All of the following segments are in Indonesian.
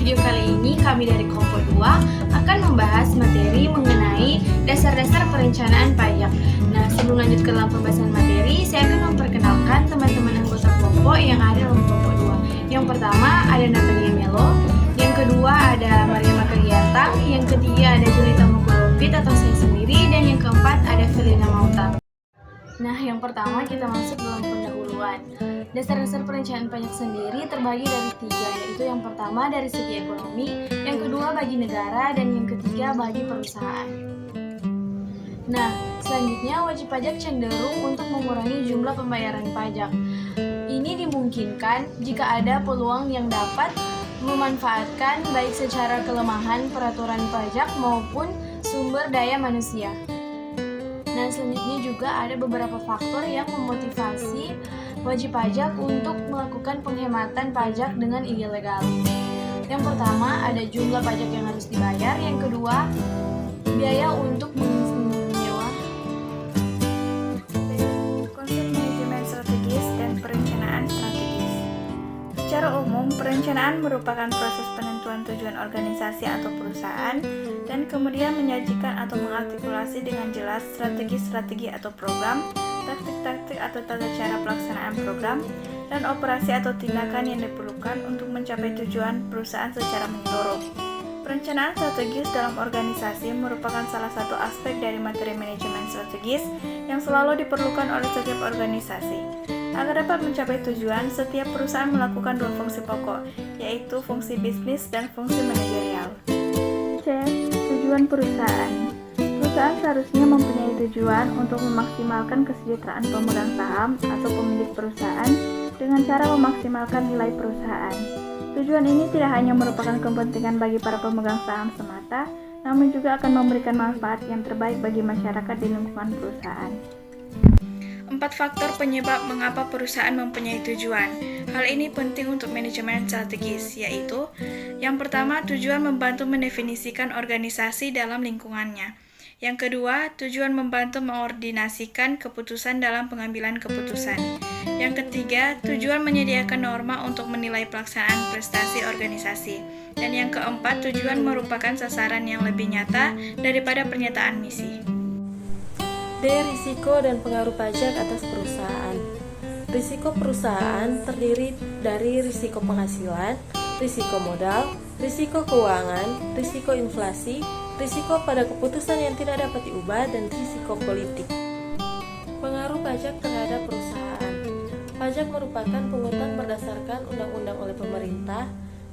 video kali ini kami dari Kompo 2 akan membahas materi mengenai dasar-dasar perencanaan pajak. Nah, sebelum lanjut ke dalam pembahasan materi, saya akan memperkenalkan teman-teman anggota kelompok yang ada dalam Kompo 2. Yang pertama ada Natalia Melo, yang kedua ada Maria Makarianta, yang ketiga ada Jelita Mukolopit atau saya sendiri, dan yang keempat ada Felina Mauta. Nah, yang pertama kita masuk dalam pendahuluan. Dasar-dasar perencanaan pajak sendiri terbagi dari 3, yaitu yang pertama dari segi ekonomi, yang kedua bagi negara, dan yang ketiga bagi perusahaan. Nah, selanjutnya wajib pajak cenderung untuk mengurangi jumlah pembayaran pajak. Ini dimungkinkan jika ada peluang yang dapat memanfaatkan baik secara kelemahan peraturan pajak maupun sumber daya manusia. Nah, selanjutnya juga ada beberapa faktor yang memotivasi wajib pajak untuk melakukan penghematan pajak dengan ilegal. Yang pertama, ada jumlah pajak yang harus dibayar. Yang kedua, biaya untuk menyewa. Konsep manajemen strategis dan perencanaan strategis. Secara umum, perencanaan merupakan proses penentuan tujuan organisasi atau perusahaan dan kemudian menyajikan atau mengartikulasi dengan jelas strategi-strategi atau program, taktik-taktik atau tata cara pelaksanaan program, dan operasi atau tindakan yang diperlukan untuk mencapai tujuan perusahaan secara menyeluruh. Perencanaan strategis dalam organisasi merupakan salah satu aspek dari materi manajemen strategis yang selalu diperlukan oleh setiap organisasi. Agar dapat mencapai tujuan, setiap perusahaan melakukan 2 fungsi pokok, yaitu fungsi bisnis dan fungsi manajerial. C. Tujuan perusahaan. Perusahaan seharusnya mempunyai tujuan untuk memaksimalkan kesejahteraan pemegang saham atau pemilik perusahaan dengan cara memaksimalkan nilai perusahaan. Tujuan ini tidak hanya merupakan kepentingan bagi para pemegang saham semata, namun juga akan memberikan manfaat yang terbaik bagi masyarakat di lingkungan perusahaan. 4 faktor penyebab mengapa perusahaan mempunyai tujuan. Hal ini penting untuk manajemen strategis, yaitu yang pertama, tujuan membantu mendefinisikan organisasi dalam lingkungannya. Yang kedua, tujuan membantu mengordinasikan keputusan dalam pengambilan keputusan. Yang ketiga, tujuan menyediakan norma untuk menilai pelaksanaan prestasi organisasi. Dan yang keempat, tujuan merupakan sasaran yang lebih nyata daripada pernyataan misi. D. Risiko dan pengaruh pajak atas perusahaan. Risiko perusahaan terdiri dari risiko penghasilan, risiko modal, risiko keuangan, risiko inflasi, risiko pada keputusan yang tidak dapat diubah, dan risiko politik. Pengaruh pajak terhadap perusahaan. Pajak merupakan pungutan berdasarkan undang-undang oleh pemerintah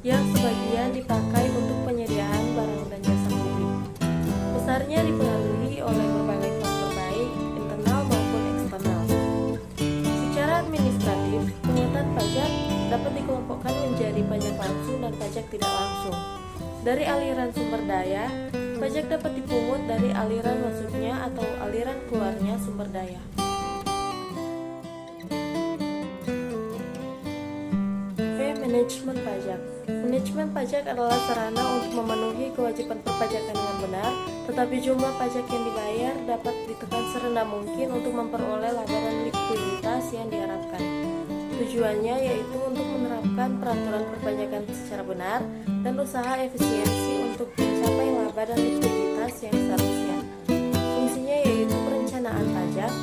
yang sebagian dipakai untuk penyediaan barang dan jasa publik. Besarnya dipengaruhi oleh berbagai faktor baik, internal maupun eksternal. Secara administratif, pungutan pajak dapat dikelompokkan menjadi pajak langsung dan pajak tidak langsung. Dari aliran sumber daya, pajak dapat dipungut dari aliran masuknya atau aliran keluarnya sumber daya. B. Manajemen pajak. Manajemen pajak adalah sarana untuk memenuhi kewajiban perpajakan dengan benar, tetapi jumlah pajak yang dibayar dapat ditekan serendah mungkin untuk memperoleh laba dan likuiditas yang diharapkan. Tujuannya yaitu untuk menerapkan peraturan perpajakan secara benar dan usaha efisiensi untuk mencapai laba dan likuiditas yang seharusnya. Fungsinya yaitu perencanaan pajak,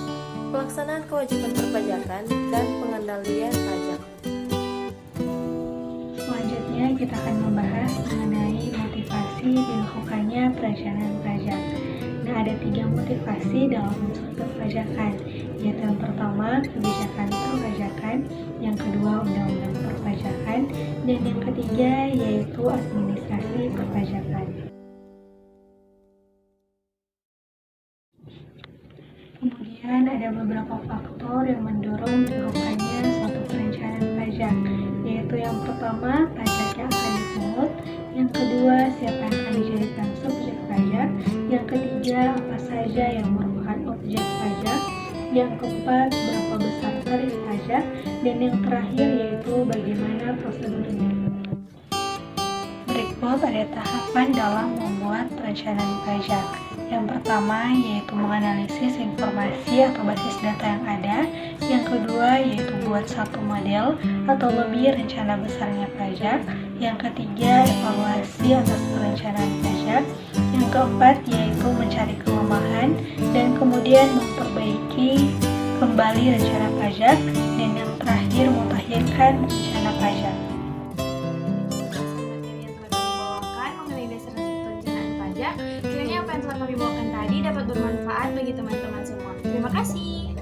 pelaksanaan kewajiban perpajakan, dan pengendalian pajak. Selanjutnya kita akan membahas mengenai motivasi dilakukannya perencanaan pajak. Nah, ada 3 motivasi dalam unsur perpajakan, yaitu yang pertama kebijakan perpajakan, yang kedua undang-undang perpajakan, dan yang ketiga yaitu administrasi perpajakan. Kemudian ada beberapa faktor yang mendorong dilakukannya suatu perencanaan pajak, yaitu yang pertama pajak yang akan dipungut, yang kedua siapa yang akan dijadikan subjek pajak, yang ketiga apa saja yang merupakan objek pajak, yang keempat berapa besar tarif pajak, dan yang terakhir yaitu bagaimana prosedurnya. Berikut ada tahapan dalam membuat perencanaan pajak. Yang pertama yaitu menganalisis informasi atau basis data yang ada. Yang kedua yaitu buat satu model atau lebih rencana besarnya pajak. Yang ketiga evaluasi atas perencanaan pajak. Yang keempat yaitu mencari kelemahan dan kemudian memperbaiki kembali rencana pajak. Dan yang terakhir mutakhirkan rencana pajak. Materi yang telah kami bawakan mengenai dasar-dasar perencanaan pajak. Kiranya apa yang telah kami bawakan tadi dapat bermanfaat bagi teman-teman semua. Terima kasih.